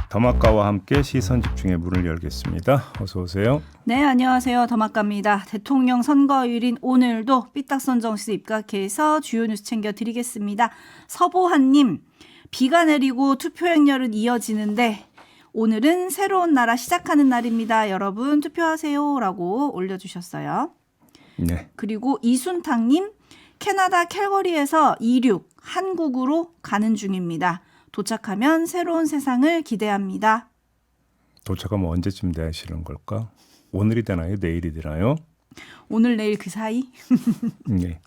더마카와 함께 시선 집중의 문을 열겠습니다. 어서 오세요. 네, 안녕하세요. 더마카입니다. 대통령 선거일인 오늘도 삐딱선 정시 입각해서 주요 뉴스 챙겨드리겠습니다. 서보한님, 비가 내리고 투표 행렬은 이어지는데 오늘은 새로운 나라 시작하는 날입니다. 여러분 투표하세요 라고 올려주셨어요. 네. 그리고 이순탁님, 캐나다 캘거리에서 이륙 한국으로 가는 중입니다. 도착하면 새로운 세상을 기대합니다. 도착하면 언제쯤 되시는 걸까? 오늘이 되나요? 내일이 되나요? 오늘 내일 그 사이? 네.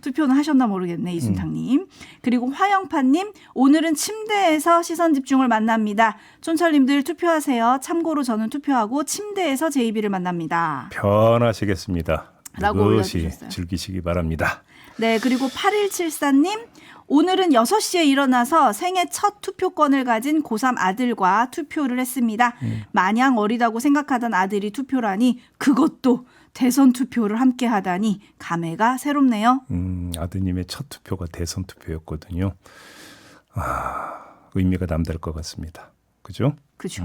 투표는 하셨나 모르겠네, 이순탁님. 그리고 화영파님, 오늘은 침대에서 시선 집중을 만납니다. 촌철님들 투표하세요. 참고로 저는 투표하고 침대에서 제이비를 만납니다. 편하시겠습니다. 라고 그것이 올려주셨어요. 즐기시기 바랍니다. 네, 그리고 8174님, 오늘은 6시에 일어나서 생애 첫 투표권을 가진 고3 아들과 투표를 했습니다. 마냥 어리다고 생각하던 아들이 투표라니 그것도 대선 투표를 함께 하다니 감회가 새롭네요. 아드님의 첫 투표가 대선 투표였거든요. 의미가 남다를 것 같습니다. 그죠? 그죠.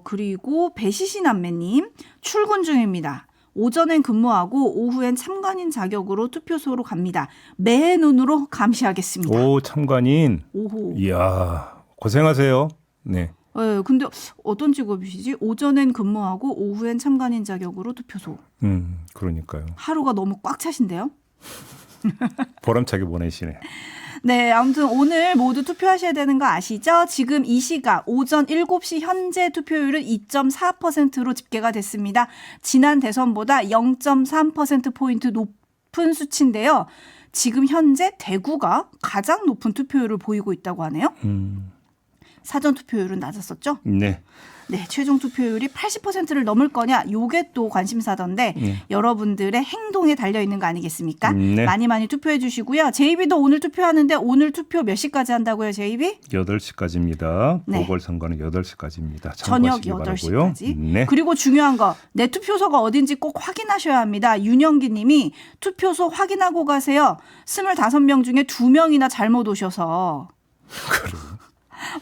그리고 배시시 남매님, 출근 중입니다. 오전엔 근무하고 오후엔 참관인 자격으로 투표소로 갑니다. 매의 눈으로 감시하겠습니다. 오, 참관인. 오호. 이야, 고생하세요. 네. 네, 근데 어떤 직업이시지? 오전엔 근무하고 오후엔 참관인 자격으로 투표소. 그러니까요. 하루가 너무 꽉 차신데요? 보람차게 보내시네. 네, 아무튼 오늘 모두 투표하셔야 되는 거 아시죠? 지금 이 시각 오전 7시 현재 투표율은 2.4%로 집계가 됐습니다. 지난 대선보다 0.3%포인트 높은 수치인데요. 지금 현재 대구가 가장 높은 투표율을 보이고 있다고 하네요. 사전 투표율은 낮았었죠? 네. 네, 최종 투표율이 80%를 넘을 거냐? 요게 또 관심사던데 여러분들의 행동에 달려 있는 거 아니겠습니까? 네. 많이 투표해 주시고요. 제이비도 오늘 투표하는데 오늘 투표 몇 시까지 한다고요, 제이비? 8시까지입니다. 네. 보궐선거는 8시까지입니다. 저녁 참고하시기 8시까지. 네. 그리고 중요한 거, 내 투표소가 어딘지 꼭 확인하셔야 합니다. 윤영기 님이 투표소 확인하고 가세요. 25명 중에 2명이나 잘못 오셔서.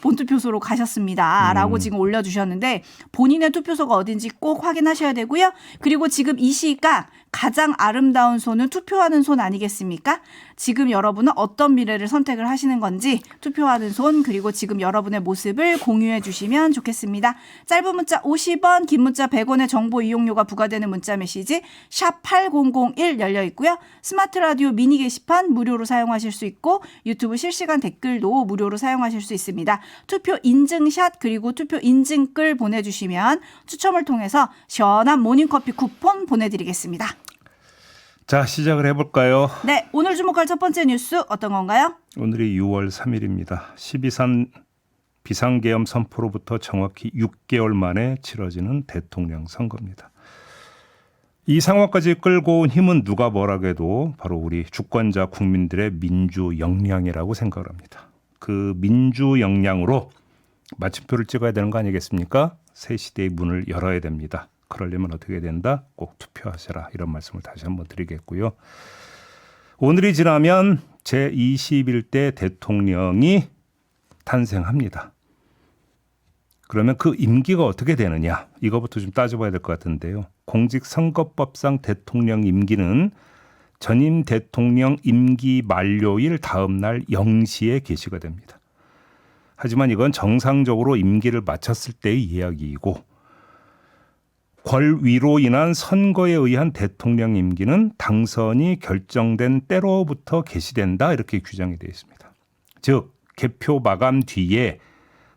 본투표소로 가셨습니다. 라고 지금 올려주셨는데 본인의 투표소가 어딘지 꼭 확인하셔야 되고요. 그리고 지금 이 시각 가장 아름다운 손은 투표하는 손 아니겠습니까? 지금 여러분은 어떤 미래를 선택을 하시는 건지 투표하는 손 그리고 지금 여러분의 모습을 공유해 주시면 좋겠습니다. 짧은 문자 50원, 긴 문자 100원의 정보 이용료가 부과되는 문자 메시지 샵 8001 열려 있고요. 스마트 라디오 미니 게시판 무료로 사용하실 수 있고 유튜브 실시간 댓글도 무료로 사용하실 수 있습니다. 투표 인증샷 그리고 투표 인증글 보내주시면 추첨을 통해서 시원한 모닝커피 쿠폰 보내드리겠습니다. 자, 시작을 해볼까요? 네, 오늘 주목할 첫 번째 뉴스 어떤 건가요? 오늘이 6월 3일입니다. 12산 비상계엄 선포로부터 정확히 6개월 만에 치러지는 대통령 선거입니다. 이 상황까지 끌고 온 힘은 누가 뭐라고 해도 바로 우리 주권자 국민들의 민주 역량이라고 생각을 합니다. 그 민주 역량으로 마침표를 찍어야 되는 거 아니겠습니까? 새 시대의 문을 열어야 됩니다. 그러려면 어떻게 된다? 꼭 투표하셔라. 이런 말씀을 다시 한번 드리겠고요. 오늘이 지나면 제21대 대통령이 탄생합니다. 그러면 그 임기가 어떻게 되느냐? 이거부터 좀 따져봐야 될 것 같은데요. 공직선거법상 대통령 임기는 전임 대통령 임기 만료일 다음 날 0시에 개시가 됩니다. 하지만 이건 정상적으로 임기를 마쳤을 때의 이야기이고 권위로 인한 선거에 의한 대통령 임기는 당선이 결정된 때로부터 개시된다 이렇게 규정이 되어 있습니다. 즉 개표 마감 뒤에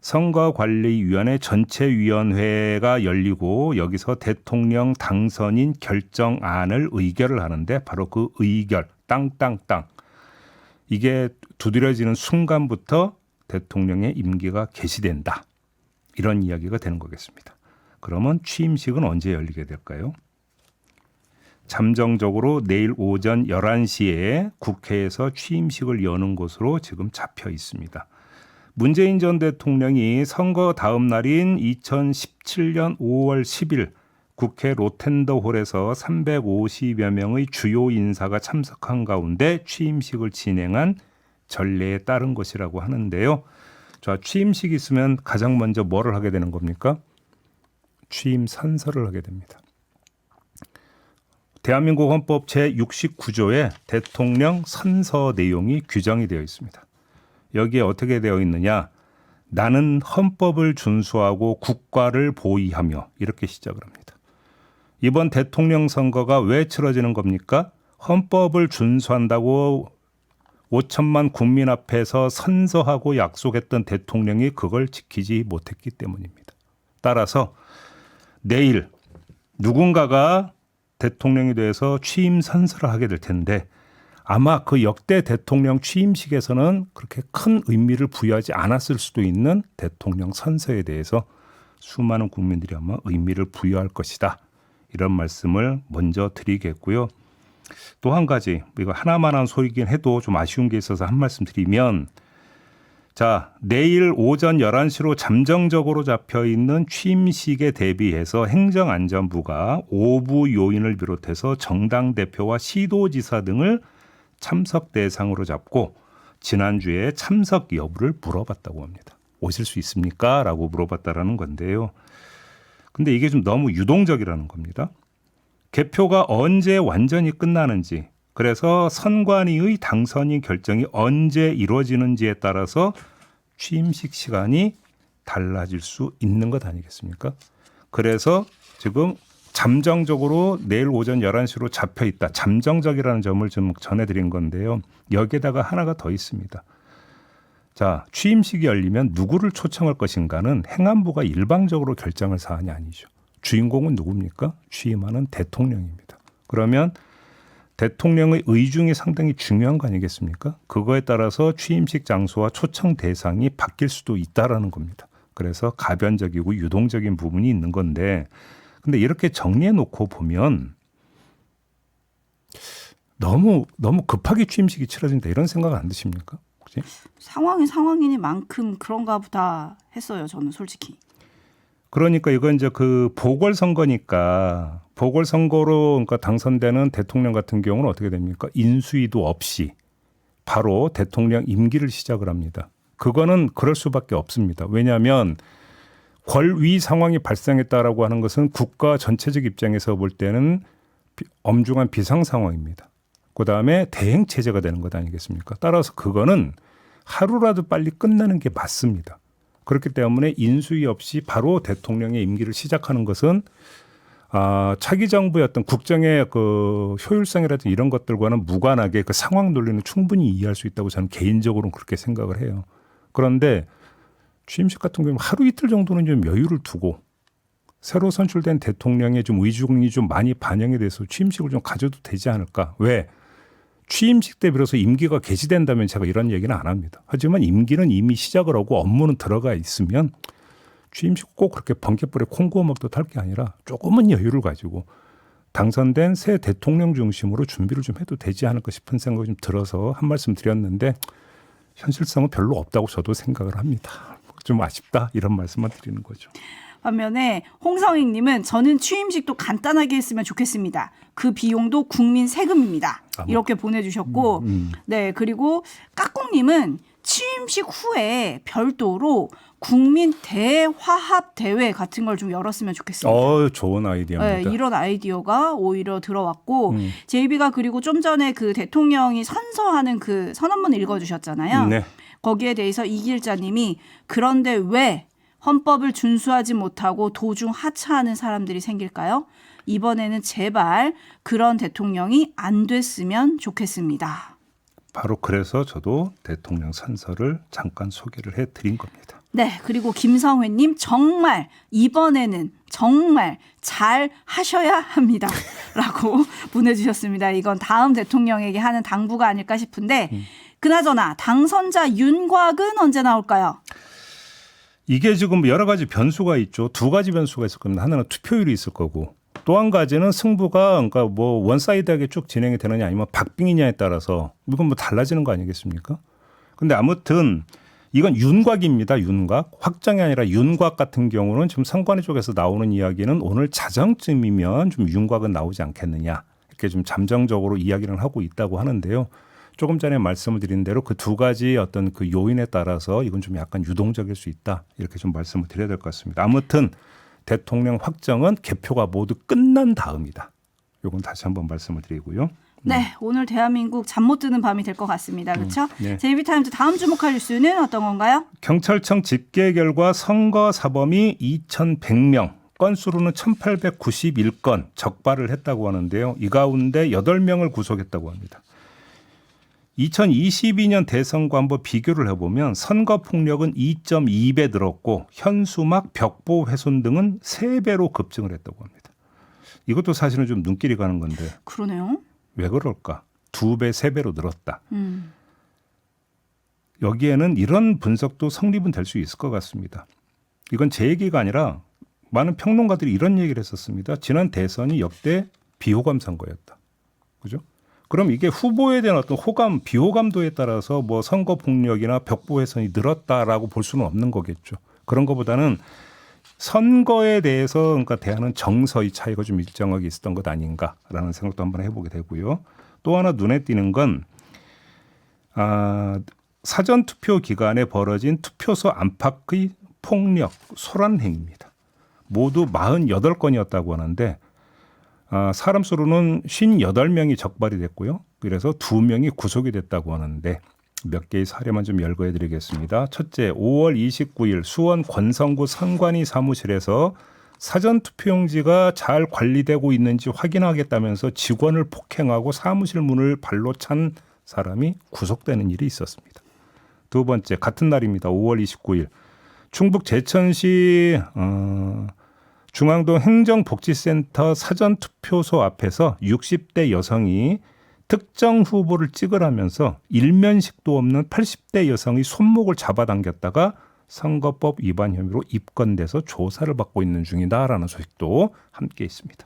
선거관리위원회 전체위원회가 열리고 여기서 대통령 당선인 결정안을 의결을 하는데 바로 그 의결 땅땅땅 이게 두드려지는 순간부터 대통령의 임기가 개시된다. 이런 이야기가 되는 거겠습니다. 그러면 취임식은 언제 열리게 될까요? 잠정적으로 내일 오전 11시에 국회에서 취임식을 여는 것으로 지금 잡혀 있습니다. 문재인 전 대통령이 선거 다음 날인 2017년 5월 10일 국회 로텐더홀에서 350여 명의 주요 인사가 참석한 가운데 취임식을 진행한 전례에 따른 것이라고 하는데요. 자, 취임식이 있으면 가장 먼저 뭐를 하게 되는 겁니까? 취임 선서를 하게 됩니다. 대한민국 헌법 제69조에 대통령 선서 내용이 규정이 되어 있습니다. 여기에 어떻게 되어 있느냐? 나는 헌법을 준수하고 국가를 보위하며 이렇게 시작을 합니다. 이번 대통령 선거가 왜 치러지는 겁니까? 헌법을 준수한다고 5천만 국민 앞에서 선서하고 약속했던 대통령이 그걸 지키지 못했기 때문입니다. 따라서 내일 누군가가 대통령에 대해서 취임 선서를 하게 될 텐데 아마 그 역대 대통령 취임식에서는 그렇게 큰 의미를 부여하지 않았을 수도 있는 대통령 선서에 대해서 수많은 국민들이 아마 의미를 부여할 것이다. 이런 말씀을 먼저 드리겠고요. 또 한 가지, 이거 하나만 한 소리긴 해도 좀 아쉬운 게 있어서 한 말씀 드리면, 자, 내일 오전 11시로 잠정적으로 잡혀 있는 취임식에 대비해서 행정안전부가 오부 요인을 비롯해서 정당 대표와 시도지사 등을 참석 대상으로 잡고 지난주에 참석 여부를 물어봤다고 합니다. 오실 수 있습니까? 라고 물어봤다라는 건데요. 근데 이게 좀 너무 유동적이라는 겁니다. 개표가 언제 완전히 끝나는지, 그래서 선관위의 당선인 결정이 언제 이루어지는지에 따라서 취임식 시간이 달라질 수 있는 것 아니겠습니까? 그래서 지금 잠정적으로 내일 오전 11시로 잡혀 있다. 잠정적이라는 점을 좀 전해드린 건데요. 여기에다가 하나가 더 있습니다. 자, 취임식이 열리면 누구를 초청할 것인가는 행안부가 일방적으로 결정할 사안이 아니죠. 주인공은 누굽니까? 취임하는 대통령입니다. 그러면 대통령의 의중이 상당히 중요한 거 아니겠습니까? 그거에 따라서 취임식 장소와 초청 대상이 바뀔 수도 있다라는 겁니다. 그래서 가변적이고 유동적인 부분이 있는 건데, 근데 이렇게 정리해 놓고 보면 너무 급하게 취임식이 치러진다 이런 생각 안 드십니까? 혹시? 상황이 상황이니만큼 그런가 보다 했어요. 저는 솔직히. 그러니까 이건 이제 그 보궐선거니까 보궐선거로 그러니까 당선되는 대통령 같은 경우는 어떻게 됩니까? 인수위도 없이 바로 대통령 임기를 시작을 합니다. 그거는 그럴 수밖에 없습니다. 왜냐하면 권위 상황이 발생했다라고 하는 것은 국가 전체적 입장에서 볼 때는 엄중한 비상 상황입니다. 그다음에 대행 체제가 되는 것 아니겠습니까? 따라서 그거는 하루라도 빨리 끝나는 게 맞습니다. 그렇기 때문에 인수위 없이 바로 대통령의 임기를 시작하는 것은 차기 정부의 어떤 국정의 그 효율성이라든지 이런 것들과는 무관하게 그 상황 논리는 충분히 이해할 수 있다고 저는 개인적으로는 그렇게 생각을 해요. 그런데 취임식 같은 경우는 하루 이틀 정도는 좀 여유를 두고 새로 선출된 대통령의 좀 의중이 좀 많이 반영이 돼서 취임식을 좀 가져도 되지 않을까. 왜? 취임식 때 비로소 임기가 개시된다면 제가 이런 얘기는 안 합니다. 하지만 임기는 이미 시작을 하고 업무는 들어가 있으면 취임식 꼭 그렇게 번개불에 콩구워 먹듯 할 게 아니라 조금은 여유를 가지고 당선된 새 대통령 중심으로 준비를 좀 해도 되지 않을까 싶은 생각이 좀 들어서 한 말씀 드렸는데 현실성은 별로 없다고 저도 생각을 합니다. 좀 아쉽다 이런 말씀만 드리는 거죠. 반면에 홍성익님은 저는 취임식도 간단하게 했으면 좋겠습니다. 그 비용도 국민 세금입니다. 이렇게 보내주셨고 네, 그리고 까꿍님은 취임식 후에 별도로 국민 대화합 대회 같은 걸 좀 열었으면 좋겠습니다. 좋은 아이디어입니다. 네, 이런 아이디어가 오히려 들어왔고 JB가 그리고 좀 전에 그 대통령이 선서하는 그 선언문을 읽어주셨잖아요. 네. 거기에 대해서 이길자님이 그런데 왜 헌법을 준수하지 못하고 도중 하차하는 사람들이 생길까요? 이번에는 제발 그런 대통령이 안 됐으면 좋겠습니다. 바로 그래서 저도 대통령 선서를 잠깐 소개를 해드린 겁니다. 네, 그리고 김성회님 정말 이번에는 정말 잘 하셔야 합니다. 라고 보내주셨습니다. 이건 다음 대통령에게 하는 당부가 아닐까 싶은데 그나저나 당선자 윤곽은 언제 나올까요? 이게 지금 여러 가지 변수가 있죠. 두 가지 변수가 있을 겁니다. 하나는 투표율이 있을 거고 또 한 가지는 승부가 그러니까 뭐 원사이드하게 쭉 진행이 되느냐 아니면 박빙이냐에 따라서 이건 뭐 달라지는 거 아니겠습니까? 근데 아무튼 이건 윤곽입니다. 윤곽. 확정이 아니라 윤곽 같은 경우는 지금 선관위 쪽에서 나오는 이야기는 오늘 자정쯤이면 좀 윤곽은 나오지 않겠느냐. 이렇게 좀 잠정적으로 이야기를 하고 있다고 하는데요. 조금 전에 말씀을 드린 대로 그 두 가지 어떤 그 요인에 따라서 이건 좀 약간 유동적일 수 있다. 이렇게 좀 말씀을 드려야 될 것 같습니다. 아무튼 대통령 확정은 개표가 모두 끝난 다음이다. 이건 다시 한번 말씀을 드리고요. 네, 오늘 대한민국 잠 못 드는 밤이 될 것 같습니다. 그렇죠? 네. JB타임즈 다음 주목할 뉴스는 어떤 건가요? 경찰청 집계 결과 선거 사범이 2,100명, 건수로는 1,891건 적발을 했다고 하는데요. 이 가운데 8명을 구속했다고 합니다. 2022년 대선과 한번 비교를 해보면 선거 폭력은 2.2배 늘었고 현수막, 벽보 훼손 등은 3배로 급증을 했다고 합니다. 이것도 사실은 좀 눈길이 가는 건데 그러네요. 왜 그럴까? 2배, 3배로 늘었다. 여기에는 이런 분석도 성립은 될 수 있을 것 같습니다. 이건 제 얘기가 아니라 많은 평론가들이 이런 얘기를 했었습니다. 지난 대선이 역대 비호감 선거였다. 그죠? 그럼 이게 후보에 대한 어떤 호감, 비호감도에 따라서 뭐 선거 폭력이나 벽보 훼손이 늘었다라고 볼 수는 없는 거겠죠. 그런 것보다는 선거에 대해서 그러니까 대하는 정서의 차이가 좀 일정하게 있었던 것 아닌가라는 생각도 한번 해보게 되고요. 또 하나 눈에 띄는 건 사전 투표 기간에 벌어진 투표소 안팎의 폭력, 소란 행위입니다. 모두 48건이었다고 하는데 사람 수로는 58명이 적발이 됐고요. 그래서 2명이 구속이 됐다고 하는데 몇 개의 사례만 좀 열거해 드리겠습니다. 첫째, 5월 29일 수원 권성구 선관위 사무실에서 사전투표용지가 잘 관리되고 있는지 확인하겠다면서 직원을 폭행하고 사무실 문을 발로 찬 사람이 구속되는 일이 있었습니다. 두 번째, 같은 날입니다. 5월 29일 충북 제천시 중앙동 행정복지센터 사전투표소 앞에서 60대 여성이 특정 후보를 찍으라면서 일면식도 없는 80대 여성의 손목을 잡아당겼다가 선거법 위반 혐의로 입건돼서 조사를 받고 있는 중이다라는 소식도 함께 있습니다.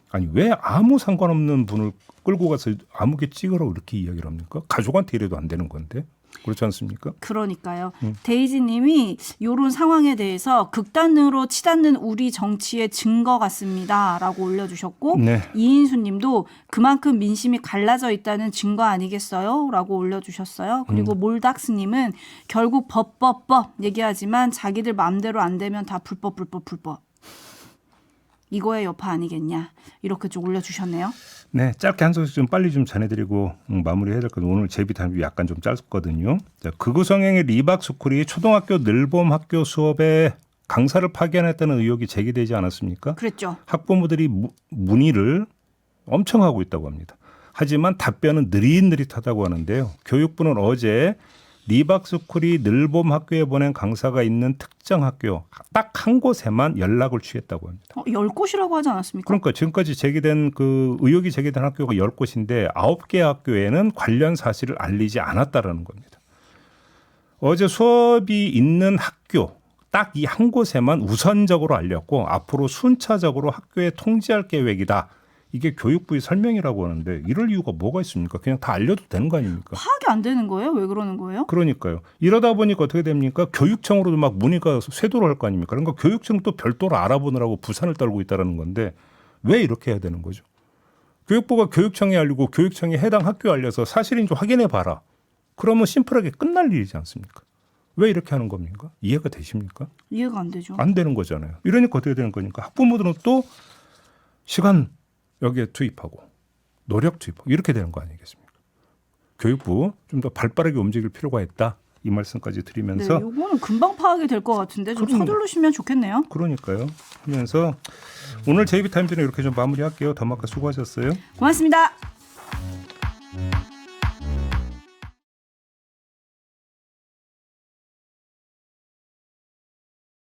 아니 왜 아무 상관없는 분을 끌고 가서 아무개 찍으라고 이렇게 이야기를 합니까? 가족한테 이래도 안 되는 건데. 그렇지 않습니까? 그러니까요. 데이지 님이 이런 상황에 대해서 극단으로 치닫는 우리 정치의 증거 같습니다. 라고 올려주셨고 네. 이인수 님도 그만큼 민심이 갈라져 있다는 증거 아니겠어요? 라고 올려주셨어요. 그리고 몰닥스 님은 결국 법 얘기하지만 자기들 마음대로 안 되면 다 불법. 이거의 여파 아니겠냐. 이렇게 좀 올려주셨네요. 네, 짧게 한 소식 좀 빨리 좀 전해드리고 마무리해야 될 건데 오늘 제비타임이 약간 좀 짧거든요. 자, 극우성향의 리박스쿨이 초등학교 늘봄 학교 수업에 강사를 파견했다는 의혹이 제기되지 않았습니까? 그랬죠. 학부모들이 문의를 엄청 하고 있다고 합니다. 하지만 답변은 느릿느릿하다고 하는데요. 교육부는 어제 리박스쿨이 늘봄 학교에 보낸 강사가 있는 특정 학교 딱 한 곳에만 연락을 취했다고 합니다. 10곳이라고 하지 않았습니까? 그러니까 지금까지 제기된 그 의혹이 제기된 학교가 10곳인데 9개 학교에는 관련 사실을 알리지 않았다라는 겁니다. 어제 수업이 있는 학교 딱 이 한 곳에만 우선적으로 알렸고 앞으로 순차적으로 학교에 통지할 계획이다. 이게 교육부의 설명이라고 하는데 이럴 이유가 뭐가 있습니까? 그냥 다 알려도 되는 거 아닙니까? 파악이 안 되는 거예요? 왜 그러는 거예요? 그러니까요. 이러다 보니까 어떻게 됩니까? 교육청으로도 막 문의가 쇄도를 할 거 아닙니까? 그러니까 교육청도 별도로 알아보느라고 부산을 떨고 있다는 건데 왜 이렇게 해야 되는 거죠? 교육부가 교육청에 알리고 교육청이 해당 학교에 알려서 사실인지 확인해 봐라. 그러면 심플하게 끝날 일이지 않습니까? 왜 이렇게 하는 겁니까? 이해가 되십니까? 이해가 안 되죠. 안 되는 거잖아요. 이러니까 어떻게 되는 거니까 학부모들은 또 시간 여기에 투입하고 노력 투입하고 이렇게 되는 거 아니겠습니까? 교육부 좀 더 발빠르게 움직일 필요가 있다. 이 말씀까지 드리면서 네, 이거는 금방 파악이 될 것 같은데 좀 그럼요. 서두르시면 좋겠네요. 그러니까요. 하면서 오늘 제이비타임즈는 이렇게 좀 마무리할게요. 더마카 수고하셨어요. 고맙습니다.